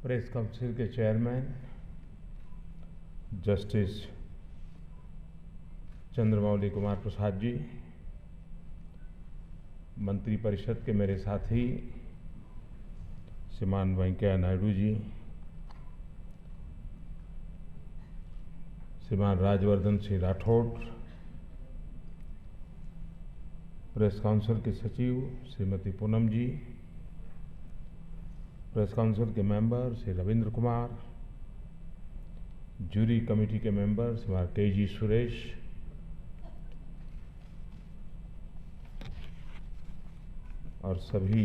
Press council के chairman justice Chandramouli Kumar Prasad ji, मंत्रिपरिषद के मेरे साथी श्रीमान वेंकैया नायडू जी, श्रीमान राज्यवर्धन सिंह राठौड़, प्रेस काउंसिल के सचिव श्रीमती पूनम जी, प्रेस काउंसिल के member Shri Ravindra Kumar, jury committee के मेंबर श्रीमान के.जी. सुरेश, और सभी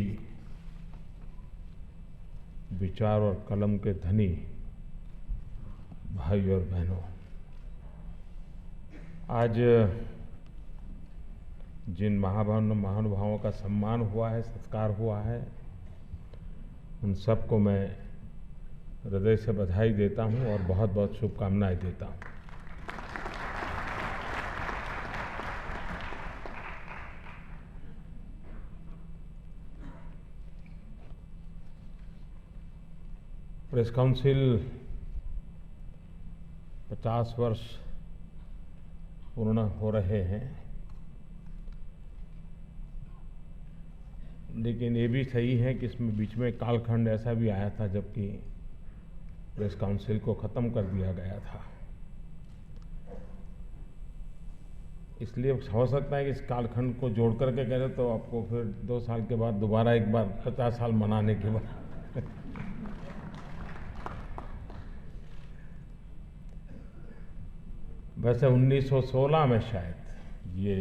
विचार और कलम के धनी भाई और बहनों, आज जिन महानुभावों का सम्मान हुआ है, सत्कार हुआ है, उन सबको मैं हृदय से बधाई देता हूं और बहुत बहुत शुभकामनाएं देता हूं। प्रेस काउंसिल 50 वर्ष पूर्ण हो रहे हैं, लेकिन ये भी सही है कि इसमें बीच में कालखंड ऐसा भी आया था जबकि प्रेस काउंसिल को ख़त्म कर दिया गया था। इसलिए हो सकता है कि इस कालखंड को जोड़ करके करें तो आपको फिर 2 साल के बाद दोबारा एक बार 50 साल मनाने के बाद वैसे 1916 में शायद ये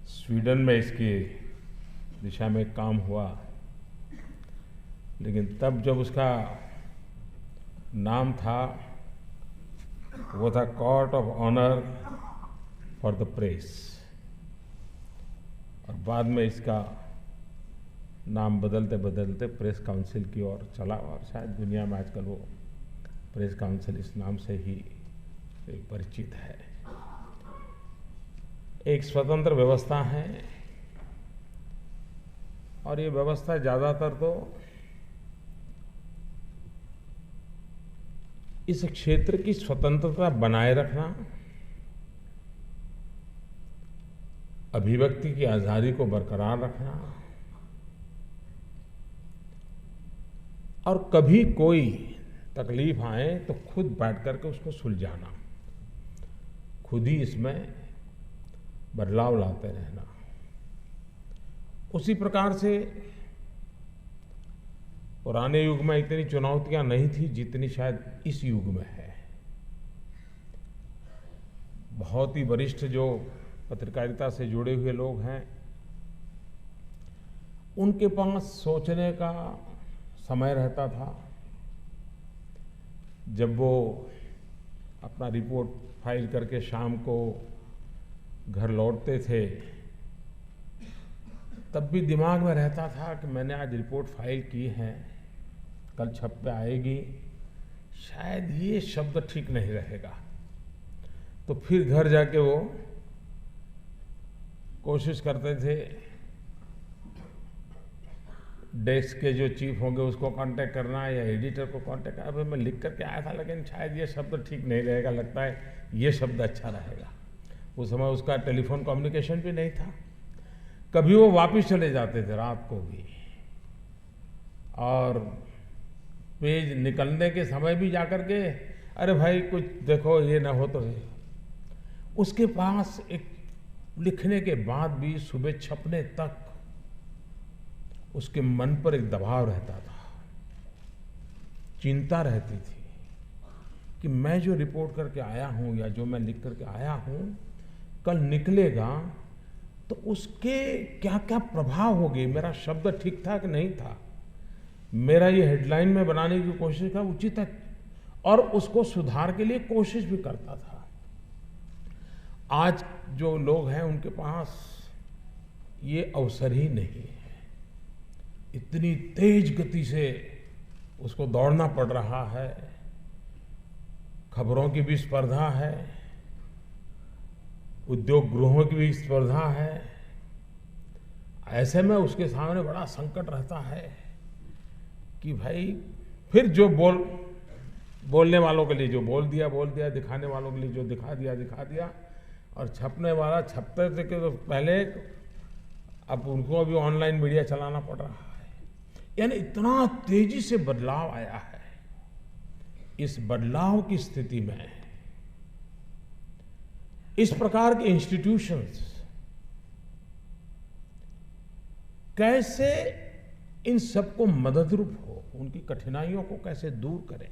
स्वीडन में इसकी दिशा में काम हुआ, लेकिन तब जब उसका नाम था वो था court of honour for the press, और बाद में इसका नाम बदलते बदलते प्रेस काउंसिल की ओर चला, और शायद दुनिया में आजकल वो प्रेस काउंसिल इस नाम से ही परिचित है। एक स्वतंत्र व्यवस्था है और ये व्यवस्था ज़्यादातर तो इस क्षेत्र की स्वतंत्रता बनाए रखना, अभिव्यक्ति की आज़ादी को बरकरार रखना, और कभी कोई तकलीफ आए तो खुद बैठ करके उसको सुलझाना, खुद ही इसमें बदलाव लाते रहना। उसी प्रकार से पुराने युग में इतनी चुनौतियां नहीं थी जितनी शायद इस युग में है। बहुत ही वरिष्ठ जो पत्रकारिता से जुड़े हुए लोग हैं, उनके पास सोचने का समय रहता था। जब वो अपना रिपोर्ट फाइल करके शाम को घर लौटते थे, तब भी दिमाग में रहता था कि मैंने आज रिपोर्ट फाइल की है, कल छप पे आएगी, शायद ये शब्द ठीक नहीं रहेगा। तो फिर घर जाके वो कोशिश करते थे, डेस्क के जो चीफ होंगे उसको कांटेक्ट करना या एडिटर को कांटेक्ट करना। मैं लिख करके आया था लेकिन शायद ये शब्द ठीक नहीं रहेगा, लगता है ये शब्द अच्छा रहेगा। उस समय उसका टेलीफोन कम्युनिकेशन भी नहीं था। कभी वो वापस चले जाते थे रात को भी, और पेज निकलने के समय भी जाकर के, अरे भाई कुछ देखो ये ना हो तो है। उसके पास एक लिखने के बाद भी सुबह छपने तक उसके मन पर एक दबाव रहता था, चिंता रहती थी कि मैं जो रिपोर्ट करके आया हूं या जो मैं लिख करके आया हूं, कल निकलेगा तो उसके क्या क्या प्रभाव होंगे। मेरा शब्द ठीक था कि नहीं था, मेरा ये हेडलाइन में बनाने की कोशिश का उचित है, और उसको सुधार के लिए कोशिश भी करता था। आज जो लोग हैं उनके पास ये अवसर ही नहीं है। इतनी तेज गति से उसको दौड़ना पड़ रहा है, खबरों की भी स्पर्धा है, उद्योग गृहों की भी स्पर्धा है। ऐसे में उसके सामने बड़ा संकट रहता है कि भाई फिर जो बोलने वालों के लिए जो बोल दिया, दिखाने वालों के लिए जो दिखा दिया, और छपने वाला छपते थे कि तो पहले, अब उनको अभी ऑनलाइन मीडिया चलाना पड़ रहा है। यानी इतना तेजी से बदलाव आया है। इस बदलाव की स्थिति में इस प्रकार के इंस्टीट्यूशंस कैसे इन सबको मददरूप हो, उनकी कठिनाइयों को कैसे दूर करें।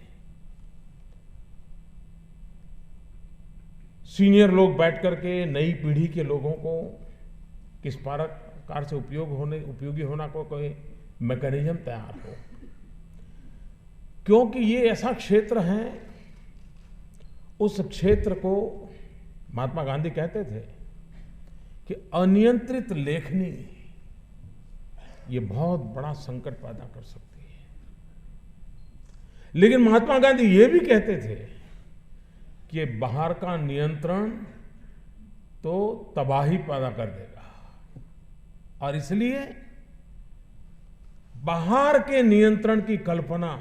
सीनियर लोग बैठ करके नई पीढ़ी के लोगों को किस प्रकार से उपयोगी होना को कोई मैकेनिज्म तैयार हो, क्योंकि ये ऐसा क्षेत्र है, उस क्षेत्र को महात्मा गांधी कहते थे कि अनियंत्रित लेखनी ये बहुत बड़ा संकट पैदा कर सकती है। लेकिन महात्मा गांधी ये भी कहते थे कि बाहर का नियंत्रण तो तबाही पैदा कर देगा, और इसलिए बाहर के नियंत्रण की कल्पना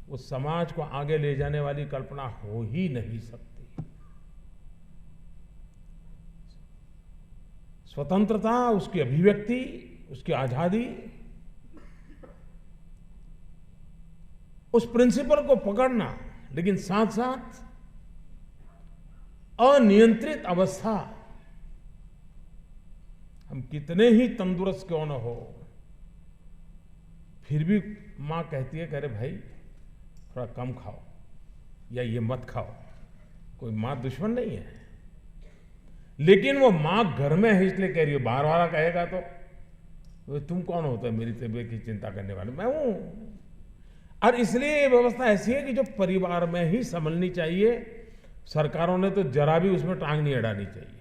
उस समाज को आगे ले जाने वाली कल्पना हो ही नहीं सकती। स्वतंत्रता, उसकी अभिव्यक्ति, उसकी आजादी, उस प्रिंसिपल को पकड़ना, लेकिन साथ साथ अनियंत्रित अवस्था, हम कितने ही तंदुरुस्त क्यों न हो, फिर भी मां कहती है, कह रहे भाई थोड़ा कम खाओ या ये मत खाओ। कोई मां दुश्मन नहीं है, लेकिन वो मां घर में है इसलिए कह रही है। बाहर वाला कहेगा तो तुम कौन होता है मेरी तबीयत की चिंता करने वाले? मैं हूं। और इसलिए ये व्यवस्था ऐसी है कि जो परिवार में ही संभलनी चाहिए। सरकारों ने तो जरा भी उसमें टांग नहीं अड़ानी चाहिए।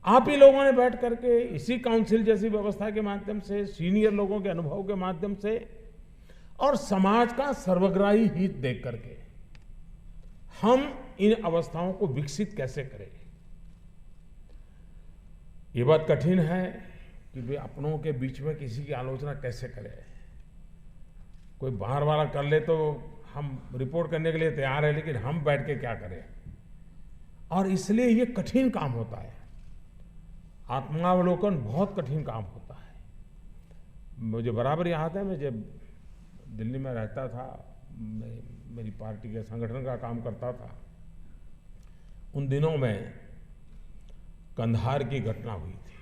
आप ही लोगों ने बैठ करके इसी काउंसिल जैसी व्यवस्था के माध्यम से, सीनियर लोगों के अनुभव के माध्यम से और समाज का सर्वग्राही हित देख करके हम इन अवस्थाओं को विकसित कैसे करें। ये बात कठिन है कि वे अपनों के बीच में किसी की आलोचना कैसे करें। कोई बाहर वाला कर ले तो हम रिपोर्ट करने के लिए तैयार है, लेकिन हम बैठ के क्या करें। और इसलिए ये कठिन काम होता है। आत्मावलोकन बहुत कठिन काम होता है। मुझे बराबर याद है, मैं जब दिल्ली में रहता था, मेरी पार्टी के संगठन का काम करता था, उन दिनों में कंधार की घटना हुई थी।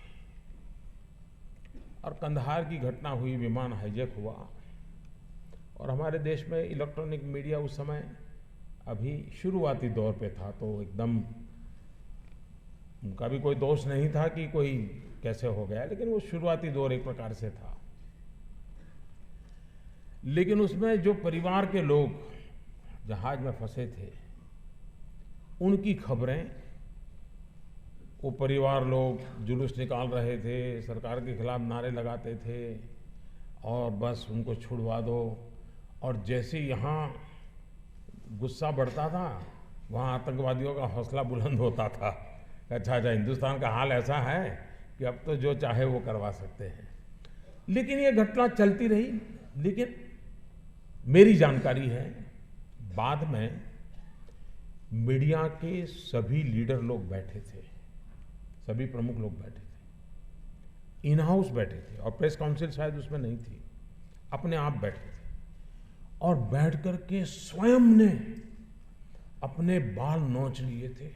और कंधार की घटना हुई, विमान हाईजैक हुआ, और हमारे देश में इलेक्ट्रॉनिक मीडिया उस समय अभी शुरुआती दौर पे था, तो एकदम उनका भी कोई दोष नहीं था कि कोई कैसे हो गया, लेकिन वो शुरुआती दौर एक प्रकार से था। लेकिन उसमें जो परिवार के लोग जहाज में फंसे थे, उनकी खबरें, वो परिवार लोग जुलूस निकाल रहे थे, सरकार के खिलाफ नारे लगाते थे, और बस उनको छुड़वा दो। और जैसे यहाँ गुस्सा बढ़ता था, वहाँ आतंकवादियों का हौसला बुलंद होता था। अच्छा, हिंदुस्तान का हाल ऐसा है कि अब तो जो चाहे वो करवा सकते हैं। लेकिन ये घटना चलती रही। लेकिन मेरी जानकारी है, बाद में मीडिया के सभी लीडर लोग बैठे थे, सभी प्रमुख लोग बैठे थे, इन हाउस बैठे थे, और प्रेस काउंसिल शायद उसमें नहीं थी, अपने आप बैठे थे, और बैठ करके स्वयं ने अपने बाल नोच लिए थे।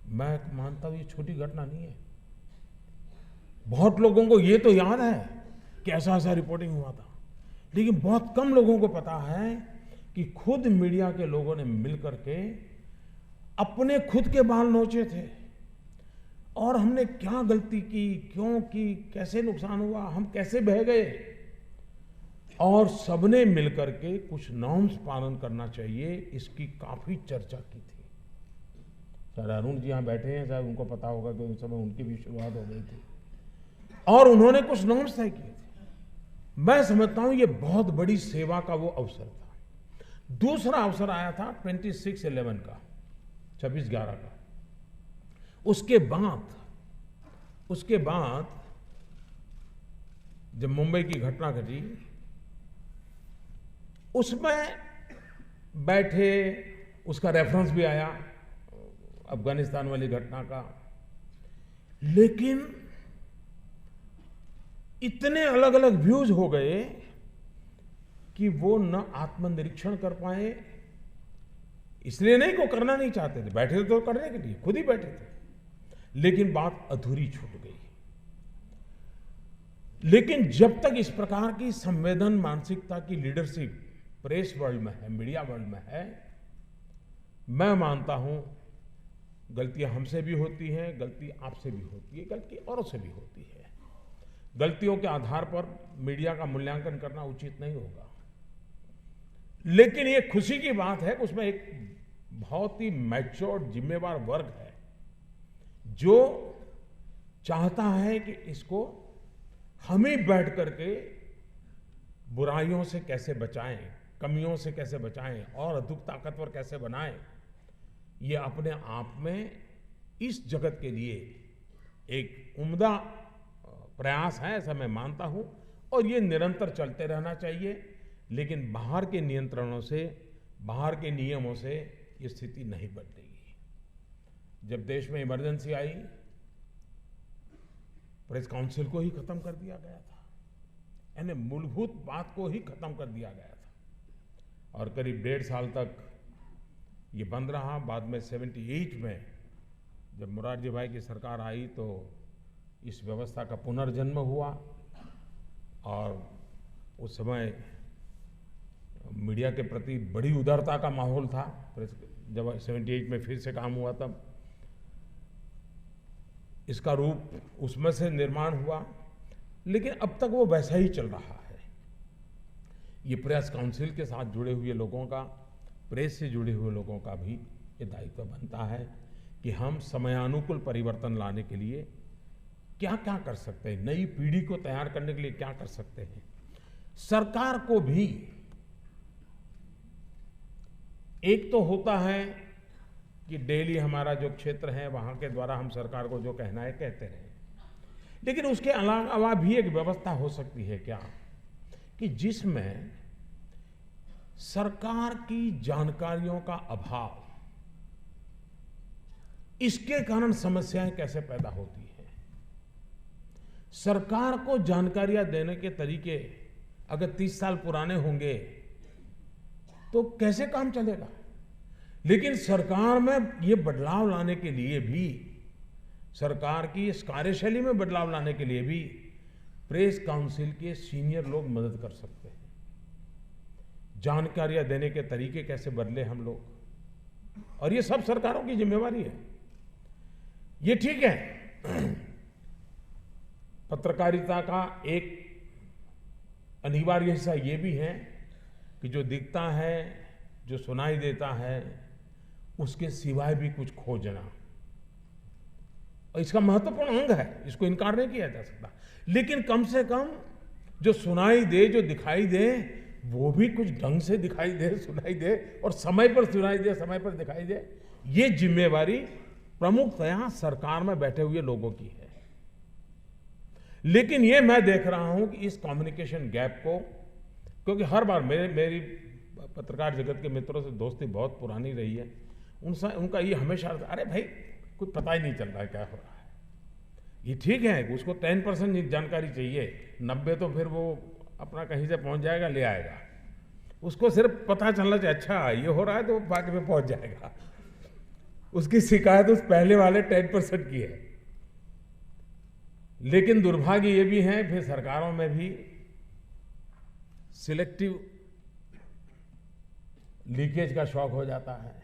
मैं मानता हूं ये छोटी घटना नहीं है। बहुत लोगों को ये तो याद है कि ऐसा ऐसा रिपोर्टिंग हुआ था, लेकिन बहुत कम लोगों को पता है कि खुद मीडिया के लोगों ने मिलकर के अपने खुद के बाल नोचे थे। और हमने क्या गलती की, क्यों की, कैसे नुकसान हुआ, हम कैसे बह गए, और सबने मिलकर के कुछ नॉर्म्स पालन करना चाहिए, इसकी काफी चर्चा की थी। शायद अरुण जी यहाँ बैठे हैं, शायद उनको पता होगा कि उस समय उनकी भी शुरुआत हो गई थी, और उन्होंने कुछ नॉर्म्स तय किए थे। मैं समझता हूं ये बहुत बड़ी सेवा का वो अवसर था। दूसरा अवसर आया था 26/11 का, 26/11 का। उसके बाद जब मुंबई की घटना घटी, उसमें बैठे, उसका रेफरेंस भी आया अफगानिस्तान वाली घटना का, लेकिन इतने अलग अलग व्यूज हो गए कि वो न आत्मनिरीक्षण कर पाए। इसलिए नहीं, को करना नहीं चाहते थे, बैठे थे तो करने के लिए, खुद ही बैठे थे, लेकिन बात अधूरी छूट गई। लेकिन जब तक इस प्रकार की संवेदन मानसिकता की लीडरशिप प्रेस वर्ल्ड में है, मीडिया वर्ल्ड में है, मैं मानता हूं गलतियां हमसे भी होती हैं, गलती आपसे भी होती है, गलती औरों से भी होती है। गलतियों के आधार पर मीडिया का मूल्यांकन करना उचित नहीं होगा, लेकिन ये खुशी की बात है कि उसमें एक बहुत ही मैच्योर जिम्मेवार वर्ग है जो चाहता है कि इसको हम ही बैठ करके बुराइयों से कैसे बचाएं, कमियों से कैसे बचाएं और अधिक ताकतवर कैसे बनाएं। ये अपने आप में इस जगत के लिए एक उम्दा प्रयास है, ऐसा मैं मानता हूं, और ये निरंतर चलते रहना चाहिए। लेकिन बाहर के नियंत्रणों से, बाहर के नियमों से ये स्थिति नहीं बदलेगी। जब देश में इमरजेंसी आई, प्रेस काउंसिल को ही खत्म कर दिया गया था, यानी मूलभूत बात को ही खत्म कर दिया गया था, और करीब 1.5 साल तक ये बंद रहा। बाद में 78 में जब मोरारजी भाई की सरकार आई तो इस व्यवस्था का पुनर्जन्म हुआ, और उस समय मीडिया के प्रति बड़ी उदारता का माहौल था। जब 78 में फिर से काम हुआ तब इसका रूप उसमें से निर्माण हुआ, लेकिन अब तक वो वैसा ही चल रहा है। ये प्रेस काउंसिल के साथ जुड़े हुए लोगों का, प्रेस से जुड़े हुए लोगों का भी ये दायित्व बनता है कि हम समयानुकूल परिवर्तन लाने के लिए क्या क्या कर सकते हैं, नई पीढ़ी को तैयार करने के लिए क्या कर सकते हैं। सरकार को भी एक तो होता है कि डेली हमारा जो क्षेत्र है वहां के द्वारा हम सरकार को जो कहना है कहते हैं, लेकिन उसके अलावा भी एक व्यवस्था हो सकती है क्या, कि जिसमें सरकार की जानकारियों का अभाव, इसके कारण समस्याएं कैसे पैदा होती हैं। सरकार को जानकारियां देने के तरीके अगर 30 साल पुराने होंगे तो कैसे काम चलेगा। लेकिन सरकार में ये बदलाव लाने के लिए भी, सरकार की इस कार्यशैली में बदलाव लाने के लिए भी प्रेस काउंसिल के सीनियर लोग मदद कर सकते हैं। जानकारियां देने के तरीके कैसे बदले हम लोग, और ये सब सरकारों की जिम्मेवारी है। ये ठीक है, पत्रकारिता का एक अनिवार्य हिस्सा ये भी है कि जो दिखता है, जो सुनाई देता है, उसके सिवाय भी कुछ खोजना, और इसका महत्वपूर्ण अंग है, इसको इनकार नहीं किया जा सकता। लेकिन कम से कम जो सुनाई दे, जो दिखाई दे, वो भी कुछ ढंग से दिखाई दे, सुनाई दे, और समय पर सुनाई दे, समय पर दिखाई दे। ये जिम्मेवारी प्रमुखतया सरकार में बैठे हुए लोगों की है। लेकिन ये मैं देख रहा हूं कि इस कम्युनिकेशन गैप को, क्योंकि हर बार मेरी पत्रकार जगत के मित्रों से दोस्ती बहुत पुरानी रही है, उनका ये हमेशा, अरे भाई कुछ पता ही नहीं चल रहा है क्या हो रहा है। ये ठीक है, उसको 10% जानकारी चाहिए, 90 तो फिर वो अपना कहीं से पहुंच जाएगा, ले आएगा। उसको सिर्फ पता चलना चाहिए, अच्छा ये हो रहा है, तो बाकी में पहुंच जाएगा। उसकी शिकायत उस पहले वाले 10% की है। लेकिन दुर्भाग्य ये भी है, फिर सरकारों में भी सिलेक्टिव लीकेज का शौक हो जाता है।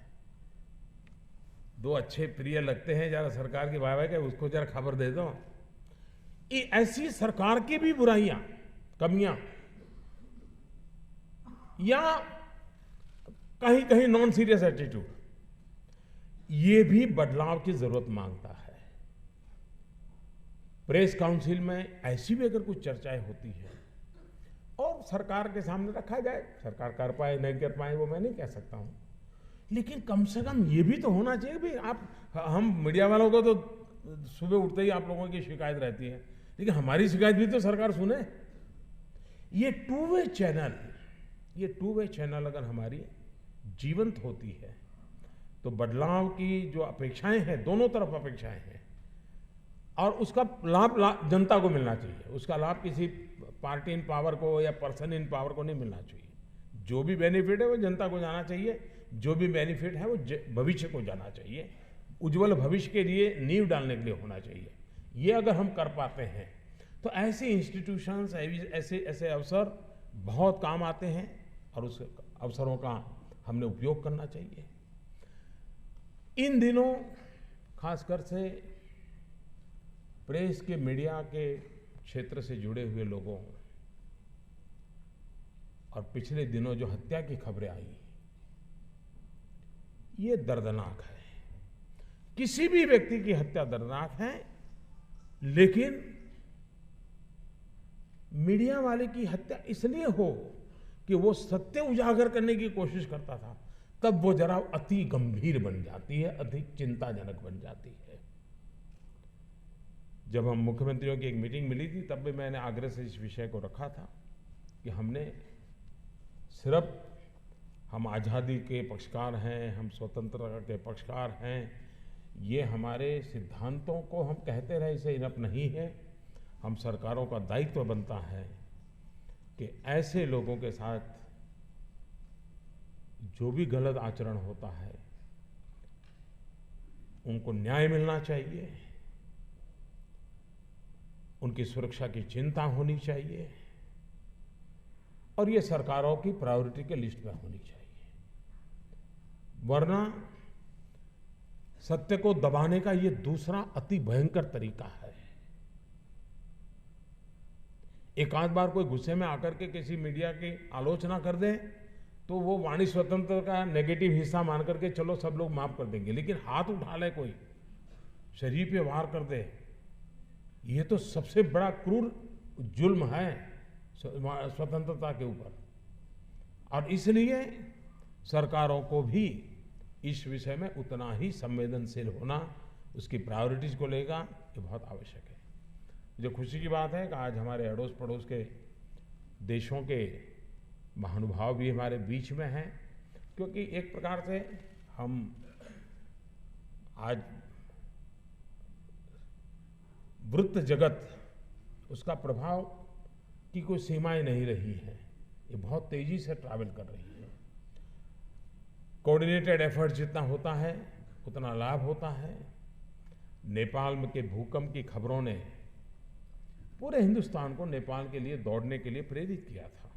दो अच्छे प्रिय लगते हैं, जरा सरकार की वाह वाह के उसको जरा खबर दे दो। ये ऐसी सरकार की भी बुराइयां, कमियां, या कहीं कहीं नॉन सीरियस एटीट्यूड, ये भी बदलाव की जरूरत मांगता है। प्रेस काउंसिल में ऐसी भी अगर कुछ चर्चाएं होती है और सरकार के सामने रखा जाए, सरकार कर पाए नहीं कर पाए वो मैं नहीं कह सकता हूं, लेकिन कम से कम ये भी तो होना चाहिए भी आप, हम मीडिया वालों को तो सुबह उठते ही आप लोगों की शिकायत रहती है, लेकिन हमारी शिकायत भी तो सरकार सुने। ये टू वे चैनल अगर हमारी जीवंत होती है तो बदलाव की जो अपेक्षाएं हैं, दोनों तरफ अपेक्षाएं हैं, और उसका लाभ जनता को मिलना चाहिए। उसका लाभ किसी पार्टी इन पावर को या पर्सन इन पावर को नहीं मिलना चाहिए। जो भी बेनिफिट है वो जनता को जाना चाहिए, जो भी बेनिफिट है वो भविष्य को जाना चाहिए, उज्जवल भविष्य के लिए नींव डालने के लिए होना चाहिए। ये अगर हम कर पाते हैं तो ऐसे इंस्टीट्यूशंस, ऐसे अवसर बहुत काम आते हैं और उस अवसरों का हमने उपयोग करना चाहिए। इन दिनों खासकर से प्रेस के, मीडिया के क्षेत्र से जुड़े हुए लोगों और पिछले दिनों जो हत्या की खबरें आई, ये दर्दनाक है। किसी भी व्यक्ति की हत्या दर्दनाक है, लेकिन मीडिया वाले की हत्या इसलिए हो कि वो सत्य उजागर करने की कोशिश करता था, तब वो जरा अति गंभीर बन जाती है, अधिक चिंताजनक बन जाती है। जब हम मुख्यमंत्रियों की एक मीटिंग मिली थी, तब भी मैंने आग्रह से इस विषय को रखा था कि हमने सिर्फ हम आज़ादी के पक्षकार हैं, हम स्वतंत्रता के पक्षकार हैं, ये हमारे सिद्धांतों को हम कहते रहे, इसे इनफ नहीं है। हम सरकारों का दायित्व बनता है कि ऐसे लोगों के साथ जो भी गलत आचरण होता है उनको न्याय मिलना चाहिए, उनकी सुरक्षा की चिंता होनी चाहिए और ये सरकारों की प्रायोरिटी के लिस्ट में होनी चाहिए। वरना सत्य को दबाने का ये दूसरा अति भयंकर तरीका है। एक आध बार कोई गुस्से में आकर के किसी मीडिया की आलोचना कर दे तो वो वाणी स्वतंत्रता का नेगेटिव हिस्सा मान करके चलो सब लोग माफ कर देंगे, लेकिन हाथ उठा ले कोई, शरीर पे वार कर दे, ये तो सबसे बड़ा क्रूर जुल्म है स्वतंत्रता के ऊपर। और इसलिए सरकारों को भी इस विषय में उतना ही संवेदनशील होना, उसकी प्रायोरिटीज को लेगा, ये बहुत आवश्यक है। जो खुशी की बात है कि आज हमारे अड़ोस पड़ोस के देशों के महानुभाव भी हमारे बीच में हैं, क्योंकि एक प्रकार से हम आज वृत्त जगत, उसका प्रभाव की कोई सीमाएं नहीं रही है, ये बहुत तेजी से ट्रैवल कर रही है। कोऑर्डिनेटेड एफर्ट जितना होता है उतना लाभ होता है। नेपाल में के भूकंप की खबरों ने पूरे हिंदुस्तान को नेपाल के लिए दौड़ने के लिए प्रेरित किया था,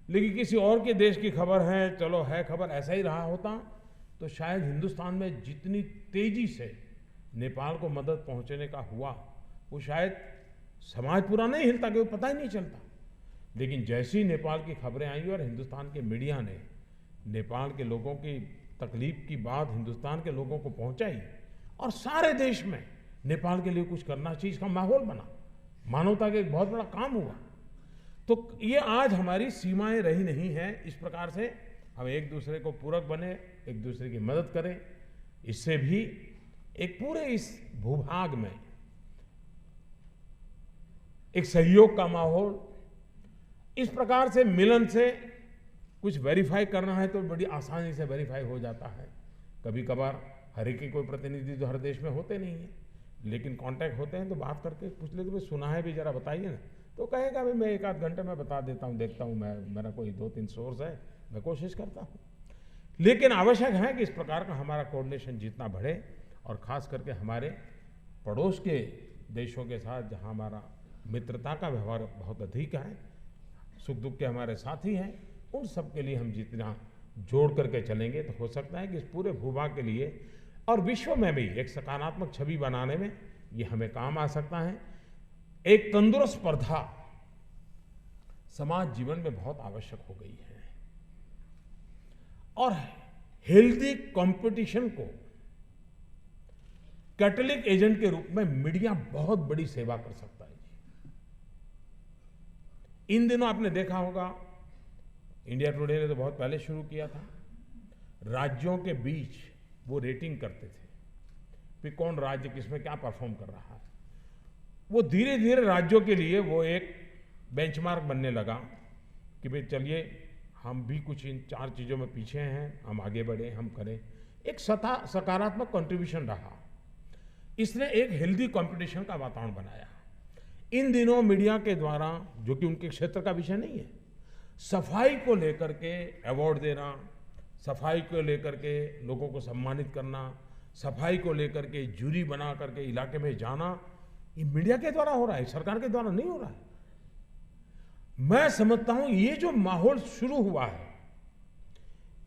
लेकिन किसी और के देश की खबर है, चलो है खबर, ऐसा ही रहा होता तो शायद हिंदुस्तान में जितनी तेजी से नेपाल को मदद पहुंचने का हुआ वो शायद समाज पूरा नहीं हिलता, कि वो पता ही नहीं चलता। लेकिन जैसी नेपाल की खबरें आई और हिंदुस्तान के मीडिया ने नेपाल के लोगों की तकलीफ की बात हिंदुस्तान के लोगों को पहुंचाई और सारे देश में नेपाल के लिए कुछ करना चाहिए, इसका माहौल बना, मानवता का एक बहुत बड़ा काम हुआ। तो ये आज हमारी सीमाएं रही नहीं हैं। इस प्रकार से हम एक दूसरे को पूरक बने, एक दूसरे की मदद करें, इससे भी एक पूरे इस भूभाग में एक सहयोग का माहौल, इस प्रकार से मिलन से कुछ वेरीफाई करना है तो बड़ी आसानी से वेरीफाई हो जाता है। कभी कभार हर एक के कोई प्रतिनिधि तो हर देश में होते नहीं है, लेकिन कांटेक्ट होते हैं तो बात करके पूछ लेते, भाई सुना है भी, जरा बताइए ना, तो कहेगा भाई मैं एक आध घंटे में बता देता हूँ, देखता हूँ, मैं मेरा कोई 2-3 सोर्स है, मैं कोशिश करता हूँ। लेकिन आवश्यक है कि इस प्रकार का हमारा कोऑर्डिनेशन जितना बढ़े और खास करके हमारे पड़ोस के देशों के साथ जहाँ हमारा मित्रता का व्यवहार बहुत अधिक है, सुख दुख के हमारे साथी हैं, उन सब के लिए हम जितना जोड़ करके चलेंगे तो हो सकता है कि इस पूरे भूभाग के लिए और विश्व में भी एक सकारात्मक छवि बनाने में ये हमें काम आ सकता है। एक तंदुरुस्त स्पर्धा समाज जीवन में बहुत आवश्यक हो गई है और हेल्दी कंपटीशन को कैटलिक एजेंट के रूप में मीडिया बहुत बड़ी सेवा कर सकता है। इन दिनों आपने देखा होगा, इंडिया टुडे ने तो बहुत पहले शुरू किया था, राज्यों के बीच वो रेटिंग करते थे कि कौन राज्य किसमें क्या परफॉर्म कर रहा है। वो धीरे धीरे राज्यों के लिए वो एक बेंचमार्क बनने लगा कि भाई चलिए हम भी कुछ इन 4 चीज़ों में पीछे हैं, हम आगे बढ़ें, हम करें। एक सकारात्मक कंट्रीब्यूशन रहा। इसने एक हेल्दी कंपटीशन का वातावरण बनाया। इन दिनों मीडिया के द्वारा, जो कि उनके क्षेत्र का विषय नहीं है, सफाई को लेकर के अवार्ड देना, सफाई को लेकर के लोगों को सम्मानित करना, सफाई को लेकर के जूरी बना करके इलाके में जाना, ये मीडिया के द्वारा हो रहा है, सरकार के द्वारा नहीं हो रहा है। मैं समझता हूं ये जो माहौल शुरू हुआ है,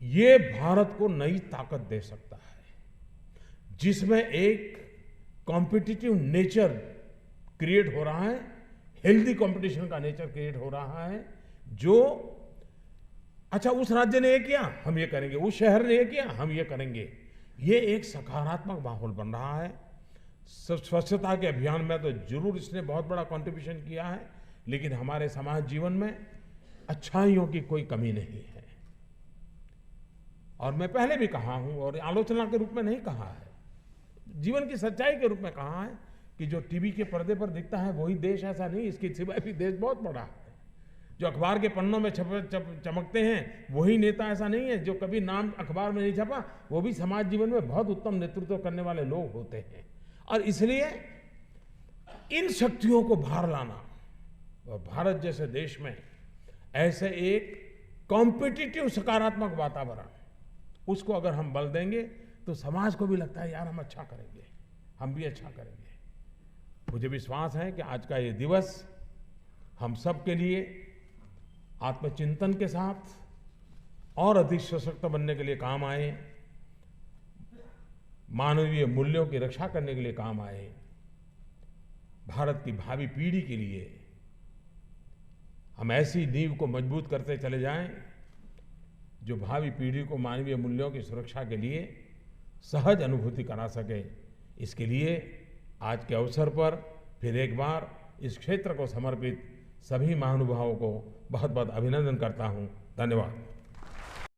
ये भारत को नई ताकत दे सकता है, जिसमें एक कॉम्पिटिटिव नेचर क्रिएट हो रहा है, हेल्दी कंपटीशन का नेचर क्रिएट हो रहा है, जो अच्छा उस राज्य ने ये किया हम ये करेंगे, उस शहर ने ये किया हम ये करेंगे, ये एक सकारात्मक माहौल बन रहा है। स्वच्छता के अभियान में तो जरूर इसने बहुत बड़ा कंट्रीब्यूशन किया है, लेकिन हमारे समाज जीवन में अच्छाइयों की कोई कमी नहीं है। और मैं पहले भी कहा हूं, और आलोचना के रूप में नहीं कहा है, जीवन की सच्चाई के रूप में कहा है कि जो टीवी के पर्दे पर दिखता है वही देश, ऐसा नहीं, इसके सिवाय भी देश बहुत बड़ा है। जो अखबार के पन्नों में चमकते हैं वही नेता, ऐसा नहीं है। जो कभी नाम अखबार में नहीं छपा वो भी समाज जीवन में बहुत उत्तम नेतृत्व करने वाले लोग होते हैं। और इसलिए इन शक्तियों को बाहर लाना, और भारत जैसे देश में ऐसे एक कॉम्पिटिटिव सकारात्मक वातावरण, उसको अगर हम बल देंगे तो समाज को भी लगता है यार हम अच्छा करेंगे, हम भी अच्छा करेंगे। मुझे विश्वास है कि आज का ये दिवस हम सब के लिए आत्मचिंतन के साथ और अधिक सशक्त बनने के लिए काम आए, मानवीय मूल्यों की रक्षा करने के लिए काम आए, भारत की भावी पीढ़ी के लिए हम ऐसी नींव को मजबूत करते चले जाएं जो भावी पीढ़ी को मानवीय मूल्यों की सुरक्षा के लिए सहज अनुभूति करा सके। इसके लिए आज के अवसर पर फिर एक बार इस क्षेत्र को समर्पित सभी महानुभावों को बहुत बहुत अभिनंदन करता हूं। धन्यवाद।